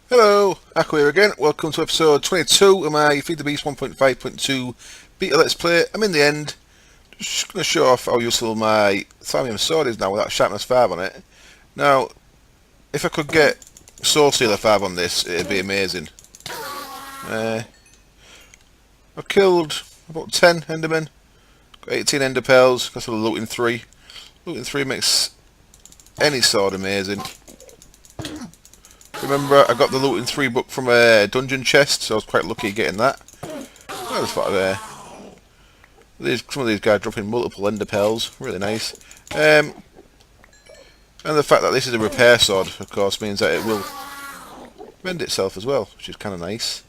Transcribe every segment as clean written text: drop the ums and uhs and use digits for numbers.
Hello, Aqua here again. Welcome to episode 22 of my Feed the Beast 1.5.2 beta let's play. I'm in the end. Just going to show off how useful my Thamium sword is now without sharpness 5 on it. Now, if I could get Soul Stealer 5 on this, it'd be amazing. I killed about 10 Endermen, got 18 Ender Pearls, got some looting 3. Looting 3 makes any sword amazing. Remember, I got the looting 3 book from a dungeon chest, so I was quite lucky getting that. I just thought some of these guys dropping multiple ender pearls, really nice. And the fact that this is a repair sword, of course, means that it will mend itself as well, which is kind of nice.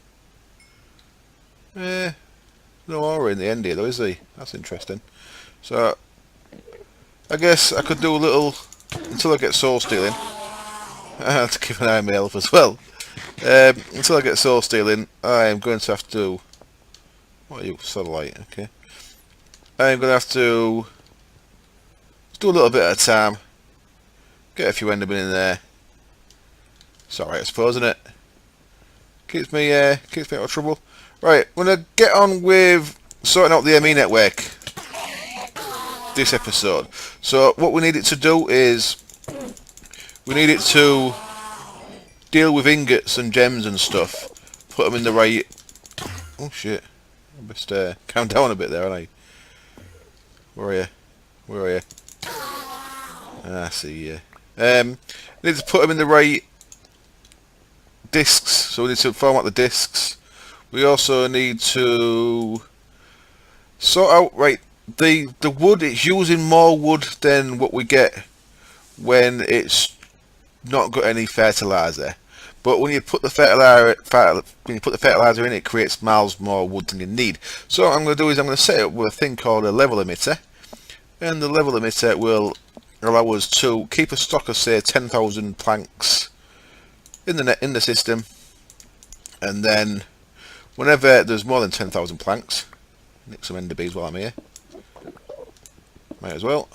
No aura in the end here, though, is there? That's interesting. So, I guess I could do a little until I get soul stealing. I have to keep an eye on my health as well. Until I get soul stealing, I am going to have to. What are you? Satellite, okay. I am going to have to do a little bit at a time. Get a few Endermen in there. It's alright, I suppose, isn't it? Keeps me out of trouble. Right, I'm going to get on with sorting out the ME network this episode. So what we need it to do is we need it to deal with ingots and gems and stuff. Put them in the right. Oh shit! I must calm down a bit there, haven't I? Where are you? Where are you? Ah, I see you. Need to put them in the right discs. So we need to format the discs. We also need to sort out the wood. It's using more wood than what we get when it's not got any fertilizer, but when you put the fertilizer in, it creates miles more wood than you need. So what I'm going to do is I'm going to set it up with a thing called a level emitter, and the level emitter will allow us to keep a stock of say 10,000 planks in the system, and then whenever there's more than 10,000 planks, nick some ender bees while I'm here. Might as well.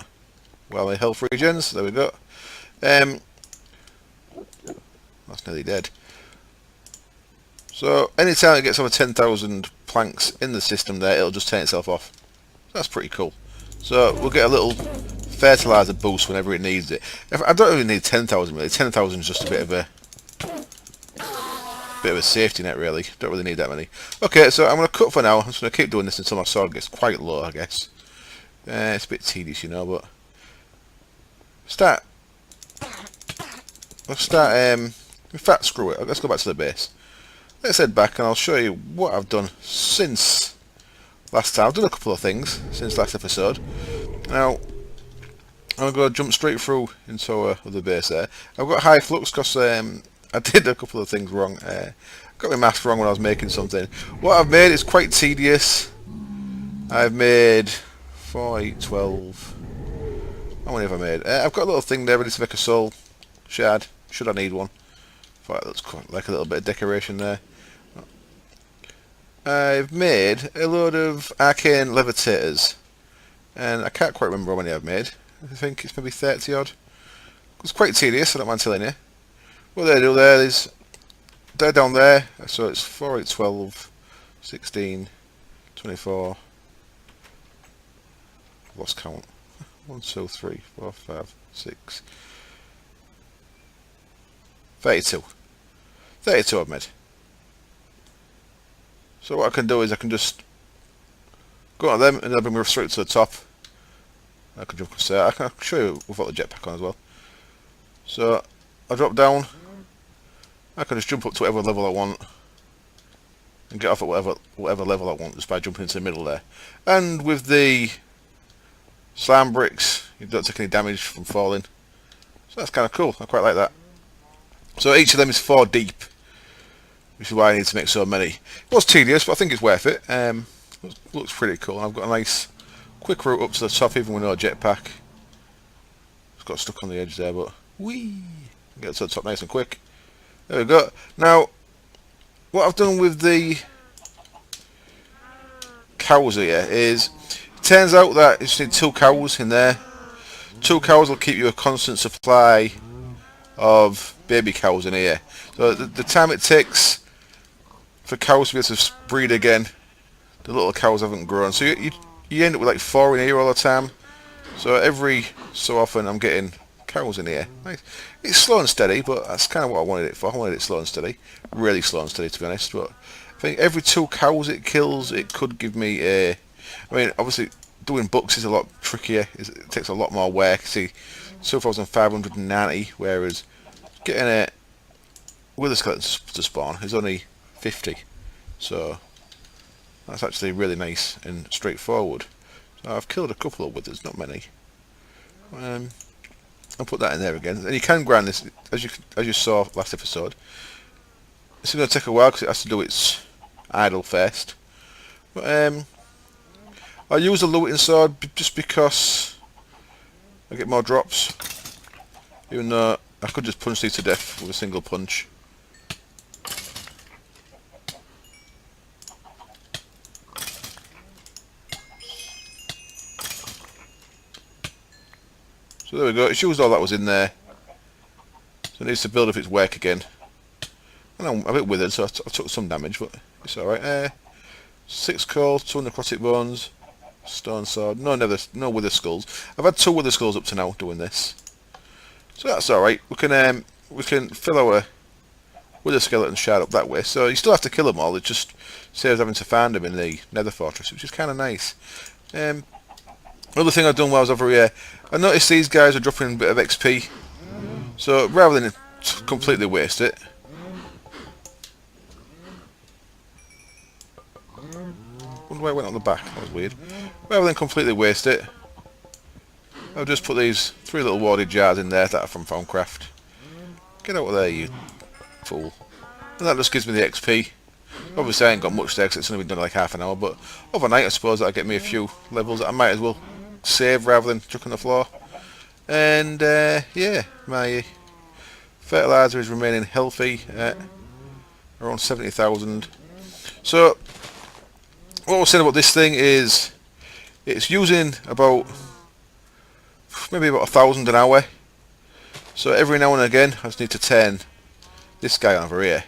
Well, my health regens. There we go. That's nearly dead. So anytime it gets over 10,000 planks in the system there, it'll just turn itself off. That's pretty cool. So we'll get a little fertilizer boost whenever it needs it. I don't really need 10,000 really. 10,000 is just a bit of a safety net really. Don't really need that many. Okay, so I'm going to cut for now. I'm just going to keep doing this until my sword gets quite low, I guess. It's a bit tedious, you know, but let's start. In fact, screw it. Let's go back to the base. Let's head back and I'll show you what I've done since last time. I've done a couple of things since last episode. Now, I'm going to jump straight through into the base there. I've got high flux because I did a couple of things wrong. Got my maths wrong when I was making something. What I've made is quite tedious. I've made 4, 8, 12. How many have I made? I've got a little thing there ready to make a soul shard. Should I need one? That looks quite like a little bit of decoration there. I've made a load of arcane levitators, and I can't quite remember how many I've made. I think it's maybe 30 odd. It's quite tedious, I don't mind telling you. What they do there is they're down there, so it's 4, 8, 12, 16, 24. Lost count. 1, 2, 3, 4, 5, 6. 32. 32 I've made. So what I can do is I can just go on them and they'll bring me straight to the top. I can jump across there. I can show you without the jetpack on as well. So I drop down. I can just jump up to whatever level I want and get off at whatever level I want just by jumping into the middle there. And with the slime bricks, you don't take any damage from falling. So that's kind of cool. I quite like that. So each of them is 4 deep, which is why I need to make so many. It was tedious, but I think it's worth it. Looks pretty cool. I've got a nice quick route up to the top, even with no jetpack. It's got stuck on the edge there, but whee! Get to the top nice and quick. There we go. Now, what I've done with the cows here is, it turns out that you just need 2 cows in there. 2 cows will keep you a constant supply of baby cows in here. So the time it takes for cows to be able to breed again, the little cows haven't grown. So you end up with like 4 in here all the time. So every so often I'm getting cows in here. Nice. It's slow and steady, but that's kind of what I wanted it for. I wanted it slow and steady. Really slow and steady, to be honest. But I think every 2 cows it kills, it could give me a... I mean, obviously, doing books is a lot trickier. It takes a lot more work. See, 2,590, whereas getting a wither skeleton to spawn is only 50. So that's actually really nice and straightforward. So I've killed a couple of withers, not many. I'll put that in there again. And you can grind this, as you saw last episode. This is going to take a while because it has to do its idle first. But I use the looting sword just because I get more drops. Even though I could just punch these to death with a single punch. So there we go, it's used all that was in there. So it needs to build up its work again. And I'm a bit withered, so I took some damage, but it's alright. 6 coal, 2 necrotic bones, stone sword, no wither skulls. I've had 2 wither skulls up to now doing this. So that's alright, we can fill our wither skeleton shard up that way. So you still have to kill them all, it just saves having to find them in the nether fortress, which is kind of nice. Another thing I've done while I was over here, I noticed these guys are dropping a bit of XP. So rather than completely waste it, wonder why it went on the back, that was weird. Rather than completely waste it, I'll just put these 3 little warded jars in there that are from Farmcraft. Get out of there, you fool. And that just gives me the XP. Obviously I ain't got much there because it's only been done like half an hour, but overnight I suppose that'll get me a few levels that I might as well save rather than chuck on the floor. And yeah, my fertilizer is remaining healthy at around 70,000. So what I was saying about this thing is it's using about maybe about 1,000 an hour. So every now and again I just need to turn this guy over here.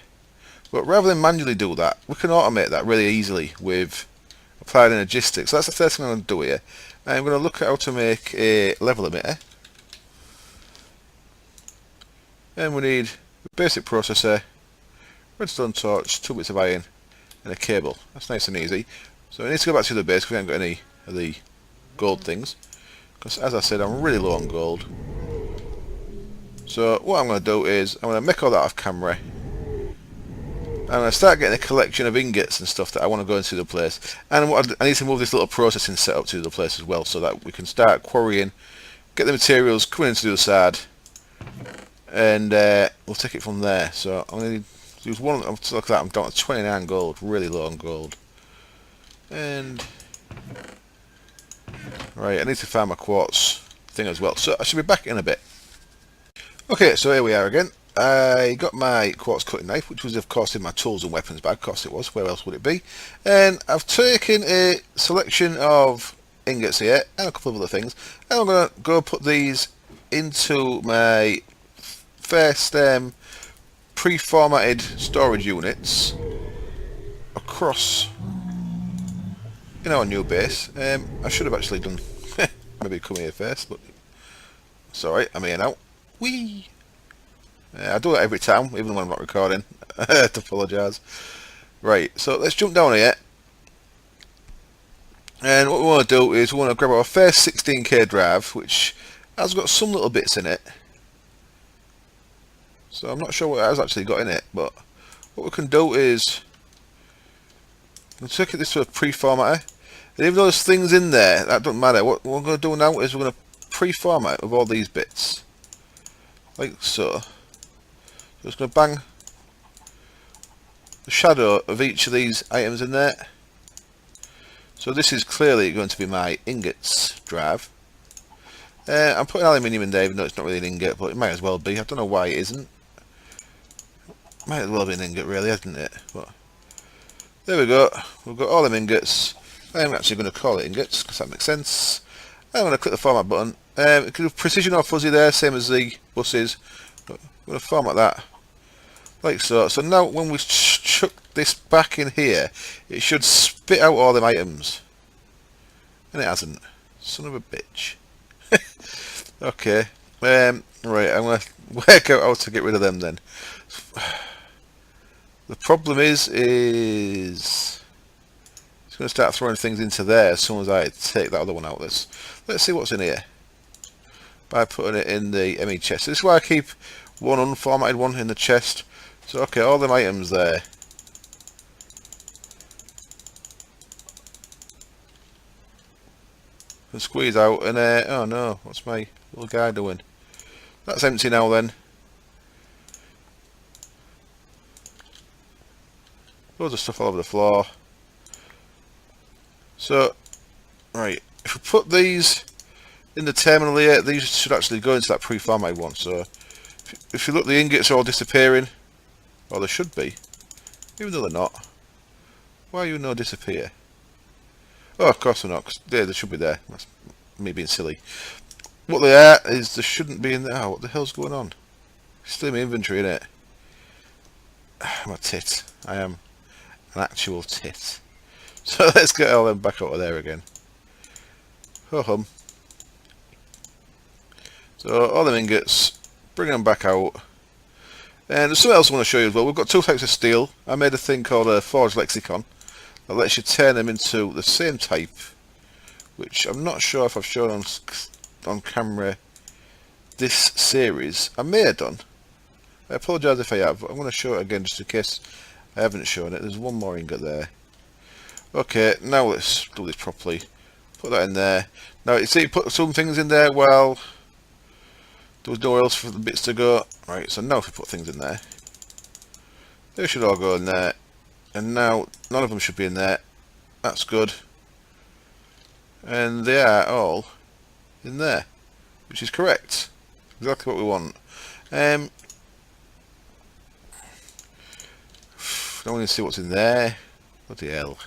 But rather than manually do that, we can automate that really easily with applied energistics. So that's the first thing I'm going to do here. I'm going to look at how to make a level emitter. And we need a basic processor, redstone torch, 2 bits of iron, and a cable. That's nice and easy. So I need to go back to the base because we haven't got any of the gold things. Because as I said, I'm really low on gold. So what I'm going to do is, I'm going to make all that off camera. I'm going to start getting a collection of ingots and stuff that I want to go into the place. And what I need to move this little processing setup to the place as well, so that we can start quarrying, get the materials coming into the other side, and we'll take it from there. So I'm going to use one. Look at that, I'm down to 29 gold, really low on gold. And right, I need to find my quartz thing as well. So I should be back in a bit. Okay, so here we are again. I got my quartz cutting knife, which was of course in my tools and weapons bag, of course it was, where else would it be? And I've taken a selection of ingots here, and a couple of other things, and I'm going to go put these into my first pre-formatted storage units across in our new base. I should have actually done, maybe come here first, but it's alright, I'm here now. Whee! I do it every time, even when I'm not recording. I have to apologise. Right, so let's jump down here. And what we want to do is we want to grab our first 16k drive, which has got some little bits in it. So I'm not sure what it has actually got in it, but what we can do is we'll take this to a pre-formatter. And even though there's things in there, that doesn't matter. What we're going to do now is we're going to pre-format with all these bits. Like so. Just going to bang the shadow of each of these items in there. So this is clearly going to be my ingots drive. I'm putting aluminium in there, even though it's not really an ingot, but it might as well be. I don't know why it isn't. Might as well be an ingot, really, hasn't it? But there we go. We've got all them ingots. I'm actually going to call it ingots because that makes sense. I'm going to click the format button. It can do precision or fuzzy there, same as the buses. But going to format that like so. So now when we chuck this back in here, it should spit out all them items. And it hasn't. Son of a bitch. Okay. Right, I'm going to work out how to get rid of them then. The problem is it's going to start throwing things into there as soon as I take that other one out. Let's see what's in here by putting it in the ME chest. This is why I keep one unformatted one in the chest. So okay, all them items there. And squeeze out and oh no, what's my little guy doing? That's empty now then. Loads of stuff all over the floor. So, right, if we put these in the terminal here, these should actually go into that pre-formatted one. So, if you look, the ingots are all disappearing. Or they should be. Even though they're not. Why are you no disappear? Oh, of course they're not, because they should be there. That's me being silly. What they are is they shouldn't be in there. Oh, what the hell's going on? Still in my inventory, innit? I'm a tit. I am an actual tit. So let's get all them back out of there again. Ho hum. So all them ingots, bring them back out. And there's something else I want to show you as well. We've got two types of steel. I made a thing called a Forge Lexicon that lets you turn them into the same type, which I'm not sure if I've shown on camera this series. I may have done. I apologise if I have, but I'm going to show it again just in case I haven't shown it. There's one more ingot there. Okay, now let's do this properly. Put that in there. Now, you see, put some things in there. Well, there was nowhere else for the bits to go. Right, so now if we put things in there, they should all go in there. And now, none of them should be in there. That's good. And they are all in there, which is correct. Exactly what we want. Now we need to see what's in there. Bloody hell.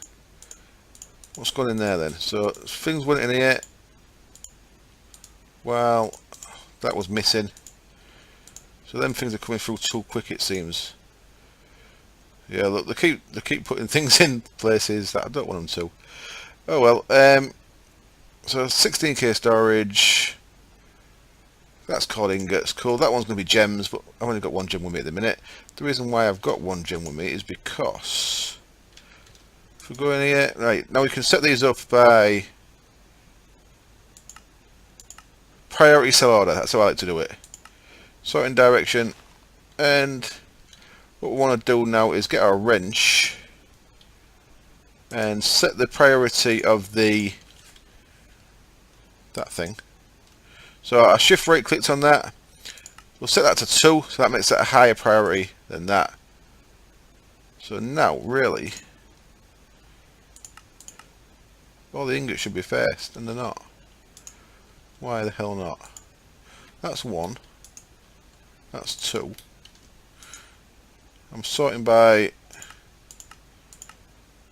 What's going in there then? So, things went in here. Well, that was missing. So them things are coming through too quick, it seems. Yeah, look, they keep putting things in places that I don't want them to. Oh well. So 16k storage. That's called ingots. Cool. That one's going to be gems, but I've only got one gem with me at the minute. The reason why I've got one gem with me is because if we go in here, right now we can set these up by priority cell order. That's how I like to do it. Sorting direction, and what we want to do now is get our wrench and set the priority of that thing. So I shift right clicked on that. We'll set that to 2, so that makes that a higher priority than that. So now really all the ingots should be first, and they're not. Why the hell not? That's 1. That's 2. I'm sorting by...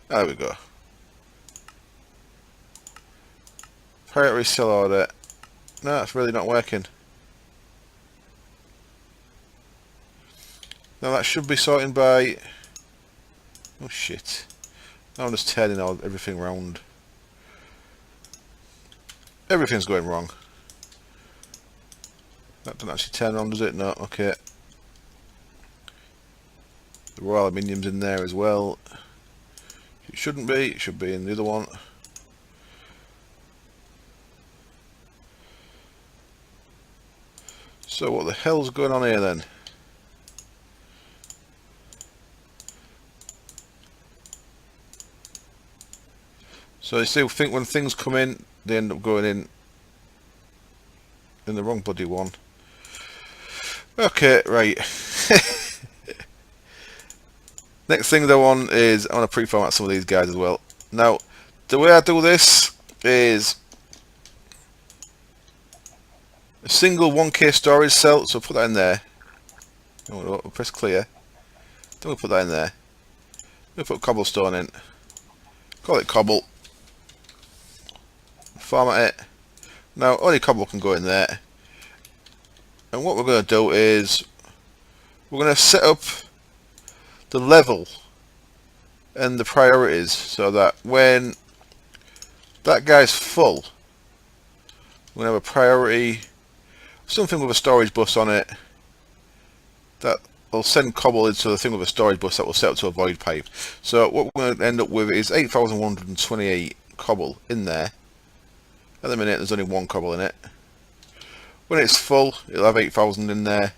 There we go. Priority cell order. No, that's really not working. Now that should be sorting by... Oh shit. Now I'm just turning everything round. Everything's going wrong. That doesn't actually turn on, does it? No, okay. The raw aluminium's in there as well. It shouldn't be, it should be in the other one. So what the hell's going on here then? So you see, think when things come in, they end up going in the wrong bloody one. Okay, right. Next thing I want is I want to pre-format some of these guys as well. Now, the way I do this is a single 1k storage cell, so put that in there. We'll press clear. Then we'll put that in there. We'll put cobblestone in. Call it cobble. Format it. Now, only cobble can go in there. And what we're going to do is we're going to set up the level and the priorities so that when that guy's full, we're going to have a priority, something with a storage bus on it that will send cobble into the thing with a storage bus that will set up to a void pipe. So what we're going to end up with is 8,128 cobble in there. At the minute there's only one cobble in it. When it's full, it'll have 8,000 in there.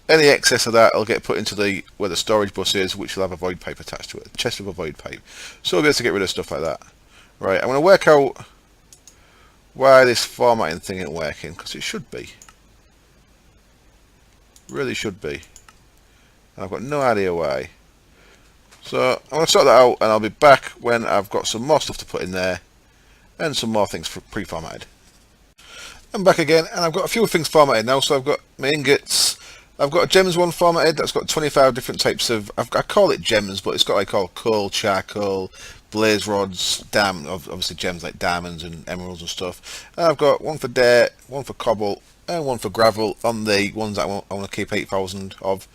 Any excess of that will get put into the where the storage bus is, which will have a void pipe attached to it, a chest with a void pipe. So we'll be able to get rid of stuff like that. Right, I'm going to work out why this formatting thing ain't working, because it should be. Really should be. And I've got no idea why. So I'm going to sort that out, and I'll be back when I've got some more stuff to put in there and some more things pre-formatted. I'm back again, and I've got a few things formatted now. So I've got my ingots. I've got a gems one formatted that's got 25 different types of, I call it gems, but it's got like all coal, charcoal, blaze rods, obviously gems like diamonds and emeralds and stuff. And I've got one for dirt, one for cobble, and one for gravel on the ones that I want to keep 8,000 of.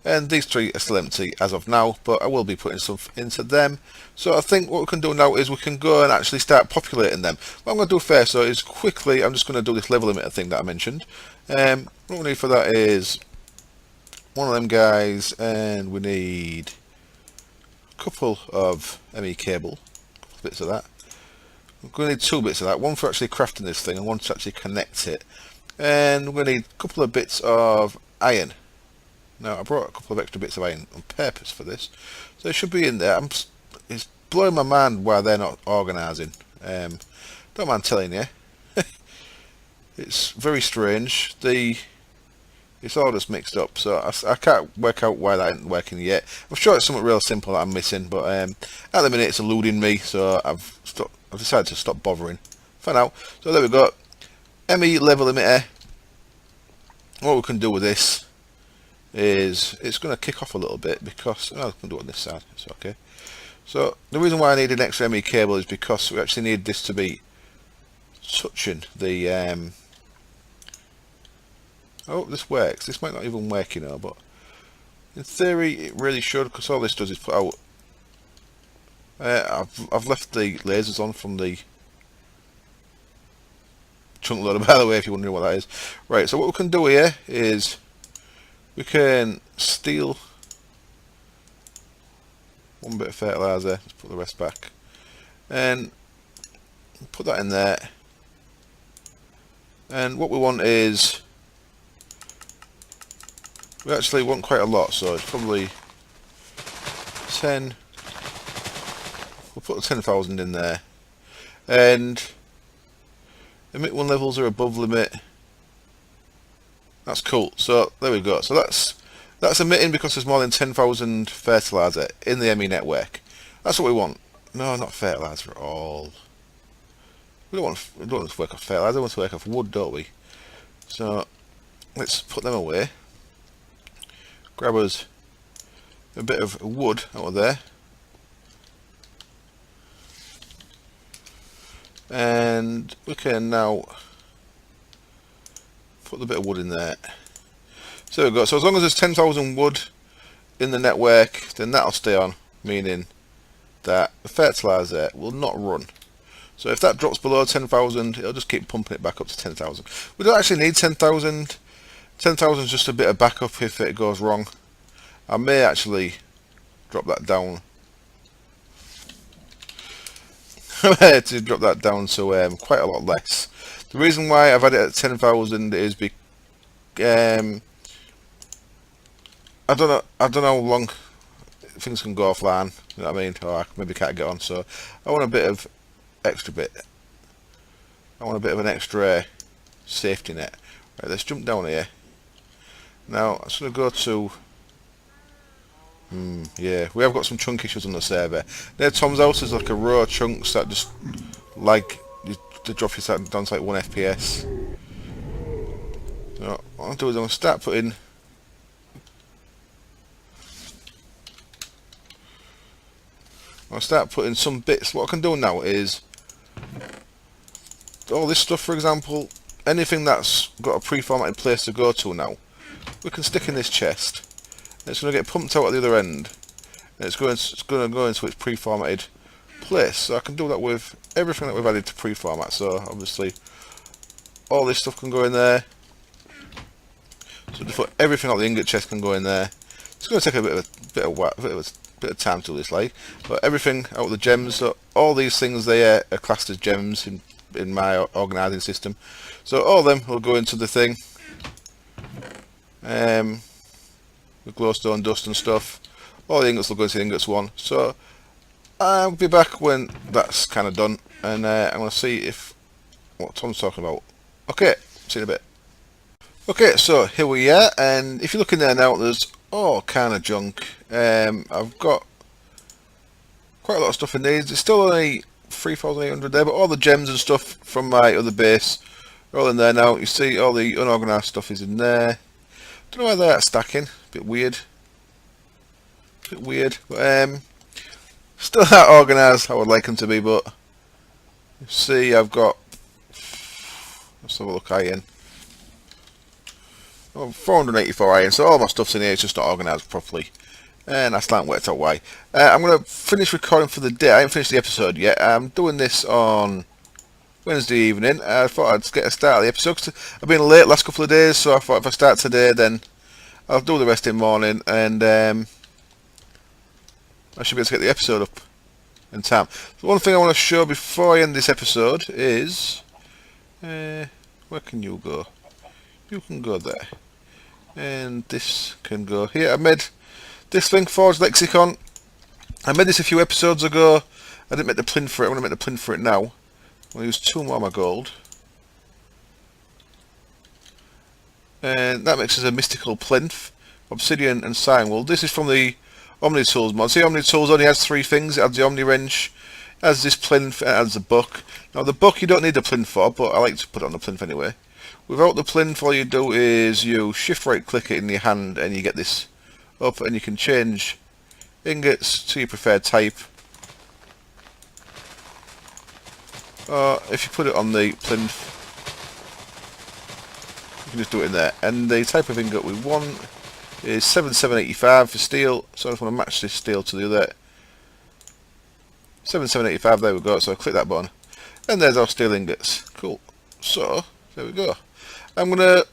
And these three are still empty as of now, but I will be putting some into them. So I think what we can do now is we can go and actually start populating them. What I'm going to do first though is quickly, I'm just going to do this level limiter thing that I mentioned. What we need for that is one of them guys, and we need a couple of ME cable, a couple of bits of that. We're going to need two bits of that, one for actually crafting this thing and one to actually connect it. And we're going to need a couple of bits of iron. Now I brought a couple of extra bits of iron on purpose for this, so they should be in there. It's blowing my mind why they're not organising. Don't mind telling you, it's very strange. It's all just mixed up, so I can't work out why that isn't working yet. I'm sure it's something real simple that I'm missing, but at the minute it's eluding me, so I've decided to stop bothering for now. So there we go, ME level emitter. What we can do with this is it's going to kick off a little bit because I can do it on this side. It's okay. So the reason why I need an extra ME cable is because we actually need this to be touching the. Oh, this works. This might not even work, you know, but in theory it really should, because all this does is put out. I've left the lasers on from the chunk loader, by the way, if you're wondering what that is. Right. So what we can do here is we can steal one bit of fertilizer. Let's put the rest back, and put that in there. And what we want is, we actually want quite a lot, so it's probably 10. We'll put the 10,000 in there, and emit one levels are above limit. That's cool. So there we go. So that's emitting because there's more than 10,000 fertilizer in the ME network. That's what we want. No, not fertilizer at all. We don't want to work off fertilizer. We want to work off wood, don't we? So let's put them away. Grab us a bit of wood out of there, and we can now put the bit of wood in there. So there we go. So as long as there's 10,000 wood in the network, then that'll stay on, meaning that the fertilizer will not run. So if that drops below 10,000, it'll just keep pumping it back up to 10,000. We don't actually need 10,000. 10,000 is just a bit of backup if it goes wrong. I may actually drop that down. to drop that down to quite a lot less. The reason why I've had it at 10,000 is because I don't know how long things can go offline. You know what I mean? Or I maybe can't get on. So I want a bit of extra bit. I want a bit of an extra safety net. Right, let's jump down here. Now I'm just going to go to. Yeah, we have got some chunk issues on the server. There, Tom's house is like a row of chunks that just like they drop you down to like 1 FPS. So what I'll do is I'm going to start putting. I'll start putting some bits. What I can do now is all this stuff, for example, anything that's got a pre-formatted place to go to now, we can stick in this chest. It's going to get pumped out at the other end, and it's going to go into its pre-formatted place. So I can do that with everything that we've added to pre-format. So obviously all this stuff can go in there. So just put everything out the ingot chest can go in there. It's going to take a bit of time to do this, like, but everything out of the gems. So all these things there are classed as gems in my organising system. So all of them will go into the thing. With glowstone dust and stuff. All the ingots will go into the ingots one. So I'll be back when that's kind of done, and I'm going to see what Tom's talking about. Okay, see you in a bit. Okay, so here we are, and if you look in there now, there's all kind of junk. I've got quite a lot of stuff in these. There's still only 3,800 there, but all the gems and stuff from my other base are all in there now. You see all the unorganised stuff is in there. Don't know why they're stacking. Bit weird. But still not organised how I would like them to be. But you see, I've got. Let's have a look. Iron. Oh, 484 iron. So all my stuff's in here. It's just not organised properly, and I still haven't worked out why. I'm gonna finish recording for the day. I haven't finished the episode yet. I'm doing this on Wednesday evening. I thought I'd get a start of the episode 'cause I've been late last couple of days, so I thought if I start today, then I'll do the rest in the morning, and I should be able to get the episode up in time. So one thing I want to show before I end this episode is where can you go? You can go there, and this can go here. I made this thing, Forge Lexicon. I made this a few episodes ago. I didn't make the plinth for it. I'm going to make the plinth for it now. I'm going to use 2 more of my gold. And that makes us a mystical plinth, obsidian and cyanwood. This is from the Omni Tools mod. See, Omni Tools only has 3 things. It adds the Omni Wrench, it adds this plinth, it adds the book. Now the book you don't need the plinth for, but I like to put it on the plinth anyway. Without the plinth, all you do is you shift right click it in your hand and you get this up, and you can change ingots to your preferred type. Or if you put it on the plinth, you can just do it in there. And the type of ingot we want is 7785 for steel. So I just want to match this steel to the other. 7785, there we go. So I click that button, and there's our steel ingots. Cool. So there we go. I'm gonna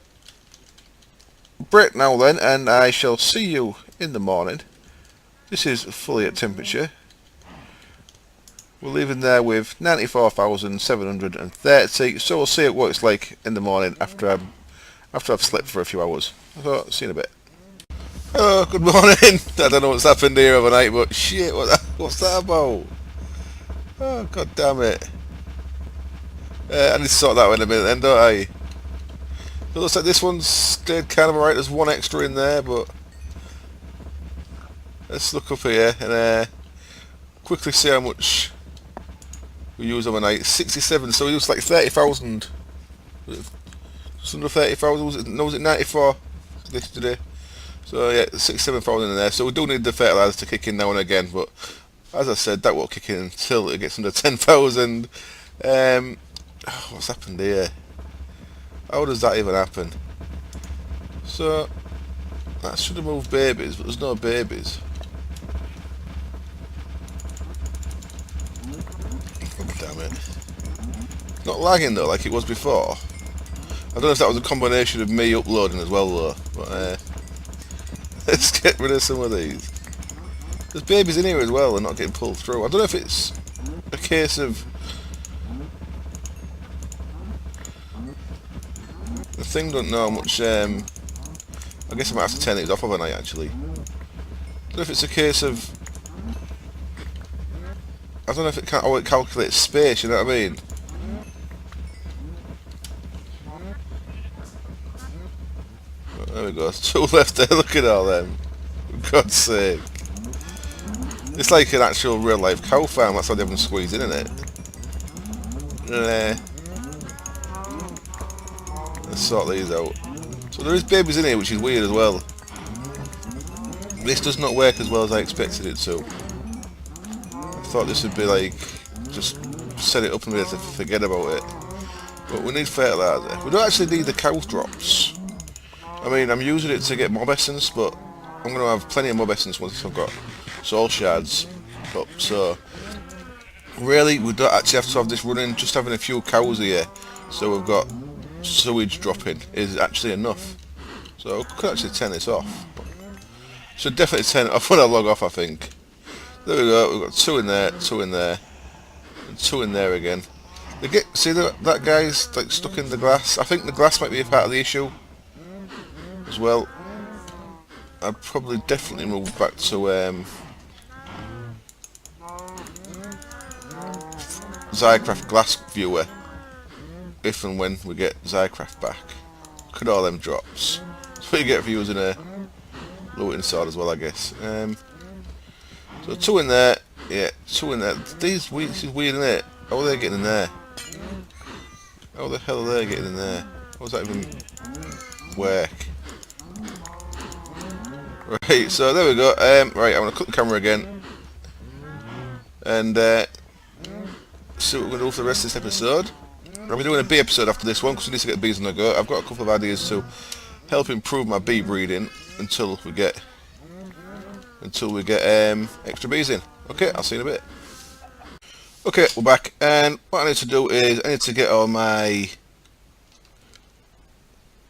break now then, and I shall see you in the morning. This is fully at temperature. We're leaving there with 94,730. So we'll see what it's like in the morning after I've slept for a few hours. So see you in a bit. Hello, good morning. I don't know what's happened here overnight, but shit, what's that about? Oh, god damn it. I need to sort that out in a minute then, don't I? It looks like this one's stayed kind of alright. There's 1 extra in there, but let's look up here and quickly see how much we use overnight. 67, so we used like 30,000. Just under 30,000, was it 94 yesterday? So yeah, 67,000 in there. So we do need the fertilizer to kick in now and again, but as I said, that won't kick in until it gets under 10,000. What's happened here? How does that even happen? So that should have moved babies, but there's no babies. Oh, damn it. It's not lagging though like it was before. I don't know if that was a combination of me uploading as well though, but let's get rid of some of these. There's babies in here as well, they're not getting pulled through. I don't know if it's a case of the thing don't know how much, I guess I might have to turn these off overnight actually. I don't know if it's a case of, I don't know if it how it calculates space, you know what I mean? There we go, 2 left there, look at all them. For God's sake. It's like an actual real life cow farm, that's how they have them squeezed in, isn't it? Let's sort these out. So there is babies in here, which is weird as well. This does not work as well as I expected it to. I thought this would be like, just set it up and be able to forget about it. But we need fertilizer. We don't actually need the cow drops. I mean, I'm using it to get mob essence, but I'm going to have plenty of mob essence once I've got soul shards up. So really, we don't actually have to have this running. Just having a few cows here, so we've got sewage dropping, is actually enough. So we could actually turn this off. Should definitely turn it off when I log off, I think. There we go. We've got 2 in there, 2 in there, and 2 in there again. See that guy's like stuck in the glass. I think the glass might be a part of the issue as well. I'd probably definitely move back to Zycraft glass viewer if and when we get Zycraft back. Look at all them drops. That's what you get for using a looting sword as well, I guess. So 2 in there, yeah, 2 in there. This is weird, isn't it? How are they getting in there? How the hell are they getting in there? How does that even work? Right, so there we go. Right, I'm going to cut the camera again and see what we're going to do for the rest of this episode. I'll be doing a bee episode after this one because we need to get the bees on the go. I've got a couple of ideas to help improve my bee breeding until we get extra bees in. Okay, I'll see you in a bit. Okay, we're back, and what I need to do is I need to get all my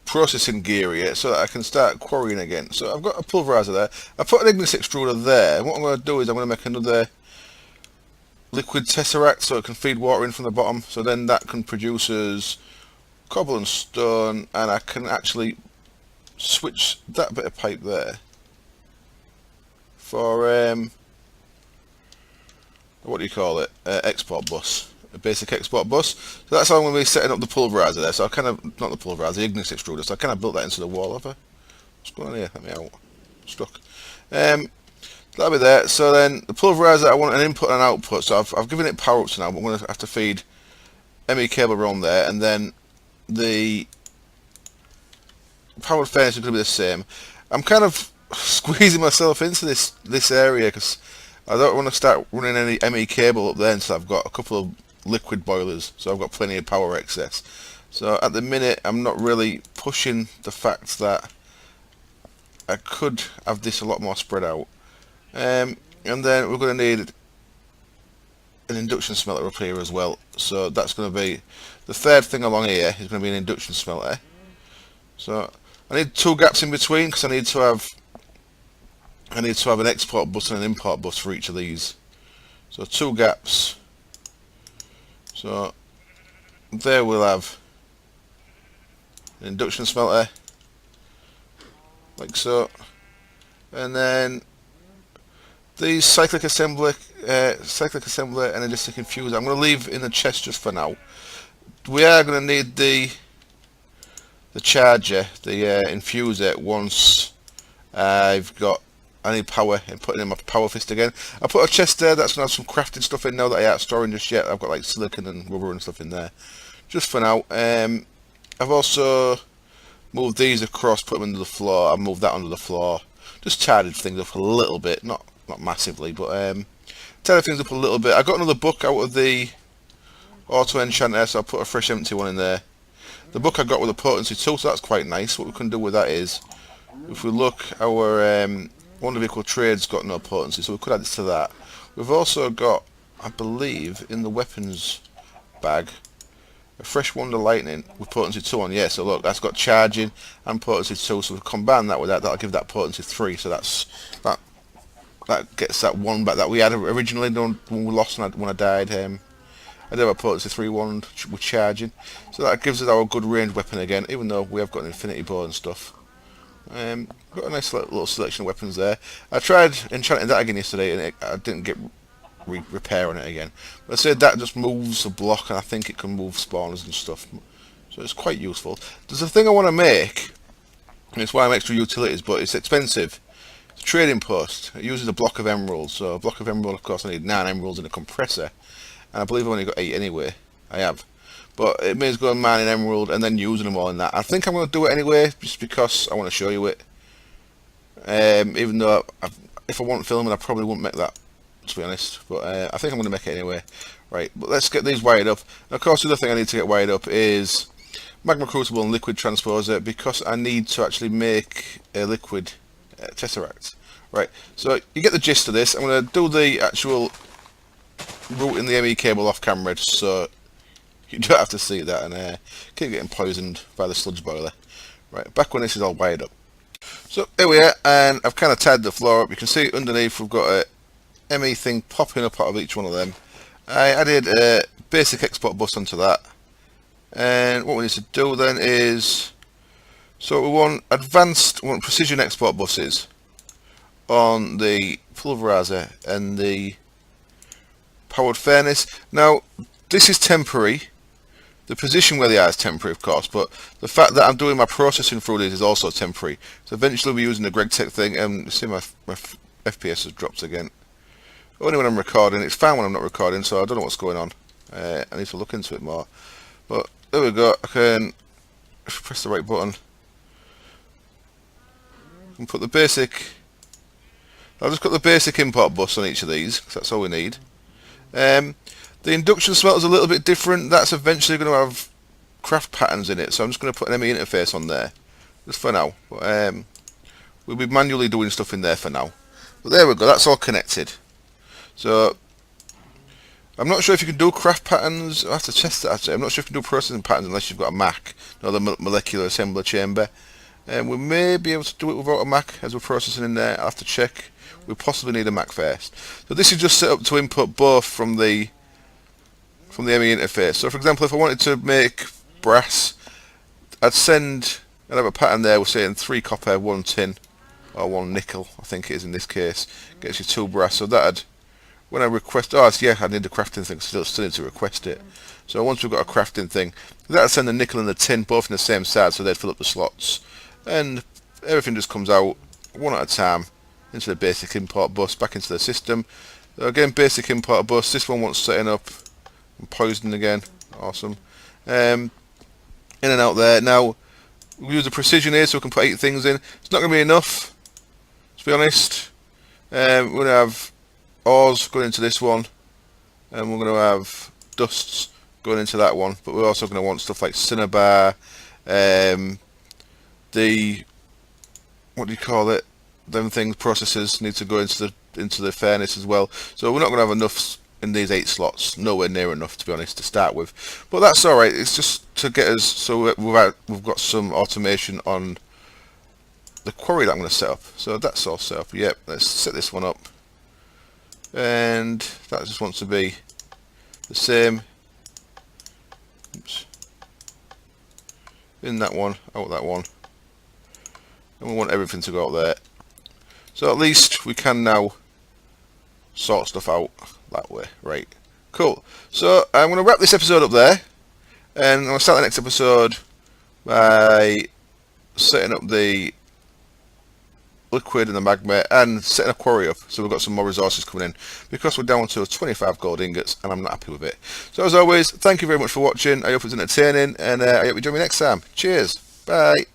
processing gear here so that I can start quarrying again. So I've got a pulverizer there. I put an ignis extruder there, and what I'm going to do is I'm going to make another liquid tesseract so it can feed water in from the bottom. So then that can produce us cobble and stone, and I can actually switch that bit of pipe there for what do you call it? Export bus, a basic export bus. So that's how I'm going to be setting up the pulverizer there. So I kind of, not the pulverizer, the ignis extruder. So I kind of built that into the wall. Have I? What's going on here? Let me out. Stuck. That'll be there. So then the pulverizer, I want an input and an output. So I've given it power ups now, but I'm going to have to feed ME cable around there, and then the powered furnace is going to be the same. I'm kind of squeezing myself into this area because I don't want to start running any ME cable up there until I've got a couple of liquid boilers, so I've got plenty of power excess. So at the minute I'm not really pushing the fact that I could have this a lot more spread out. And then we're going to need an induction smelter up here as well, so that's going to be the third thing along here is going to be an induction smelter. So I need 2 gaps in between because I need to have an export bus and an import bus for each of these. So 2 gaps. So there we'll have an induction smelter, like so, and then these cyclic assembler and a disc infuser I'm going to leave in the chest just for now. We are going to need the charger, the infuser, once I've got any power and putting in my power fist again. I put a chest there that's going to have some crafted stuff in now that I ain't storing just yet. I've got like silicon and rubber and stuff in there just for now. I've also moved these across, put them under the floor. I've moved that under the floor, just tidied things up a little bit, not massively, but tidied things up a little bit. I got another book out of the auto enchanter, so I put a fresh empty one in there. The book I got with a potency 2, so that's quite nice. What we can do with that is, if we look, our Wonder Vehicle Trade's got no potency, so we could add this to that. We've also got, I believe, in the weapons bag, a fresh Wonder Lightning with potency 2 on. Yeah, so look, that's got charging and potency 2, so we combine that with that, that'll give that potency 3, so that gets that one back that we had originally when we lost when I died. I did have a potency 3 one with charging, so that gives us our good range weapon again, even though we have got an infinity bow and stuff. Got a nice little selection of weapons there. I tried enchanting that again yesterday, and I didn't get repair on it again. But I said that just moves a block, and I think it can move spawners and stuff, so it's quite useful. There's a thing I want to make, and it's why I'm extra utilities, but it's expensive. It's a trading post. It uses a block of emeralds, so a block of emerald, of course I need 9 emeralds in a compressor, and I believe I've only got 8 anyway. I have. But it may as well go mining emerald and then using them all in that. I think I'm going to do it anyway, just because I want to show you it. Even though if I wasn't filming, I probably wouldn't make that, to be honest. But I think I'm going to make it anyway. Right, but let's get these wired up. And of course, the other thing I need to get wired up is magma crucible and liquid transposer, because I need to actually make a liquid Tesseract. Right, so you get the gist of this. I'm going to do the actual routing the ME cable off camera, so you don't have to see that and keep getting poisoned by the sludge boiler. Right, back when this is all wired up. So here we are, and I've kind of tied the floor up. You can see underneath we've got a ME thing popping up out of each one of them. I added a basic export bus onto that, and what we need to do then is, so we want precision export buses on the pulverizer and the powered furnace. Now this is temporary. The position where they are is temporary, of course, but the fact that I'm doing my processing through these is also temporary. So eventually we're using the GregTech thing, and you see my FPS has dropped again. Only when I'm recording. It's fine when I'm not recording, so I don't know what's going on. I need to look into it more. But there we go. I can press the right button and put the basic. I'll just put the basic import bus on each of these, because that's all we need. The induction smelter is a little bit different. That's eventually going to have craft patterns in it, so I'm just going to put an ME interface on there, just for now. But, we'll be manually doing stuff in there for now. But there we go, that's all connected. So, I'm not sure if you can do craft patterns. I have to test that actually. I'm not sure if you can do processing patterns unless you've got a Mac, another molecular assembler chamber. We may be able to do it without a Mac as we're processing in there. I'll have to check. We possibly need a Mac first. So this is just set up to input both from the ME interface. So for example, if I wanted to make brass, I'd have a pattern there. We're saying 3 copper, 1 tin, or 1 nickel. I think it is in this case. Gets you 2 brass. So that'd, when I request, I need the crafting thing. Still need to request it. So once we've got a crafting thing, that'll send the nickel and the tin both in the same side, so they'd fill up the slots, and everything just comes out one at a time into the basic import bus, back into the system. So again, basic import bus. This one wants setting up. And poisoning again. Awesome. In and out there. Now we use the precision here, so we can put 8 things in. It's not going to be enough, to be honest. We're going to have ores going into this one, and we're going to have dusts going into that one. But we're also going to want stuff like cinnabar. The what do you call it? Them things, processors need to go into the furnace as well. So we're not going to have enough in these 8 slots, nowhere near enough to be honest to start with. But that's all right. It's just to get us so we've got some automation on the quarry that I'm going to set up. So that's all set up. Yep. Let's set this one up, and that just wants to be the same. Oops. In that one, out that one, and we want everything to go out there. So at least we can now sort stuff out that way. Right, cool. So I'm going to wrap this episode up there, and I'm going to start the next episode by setting up the liquid and the magma and setting a quarry up, so we've got some more resources coming in, because we're down to 25 gold ingots and I'm not happy with it. So as always, thank you very much for watching. I hope it's entertaining, and I hope you join me next time. Cheers, bye.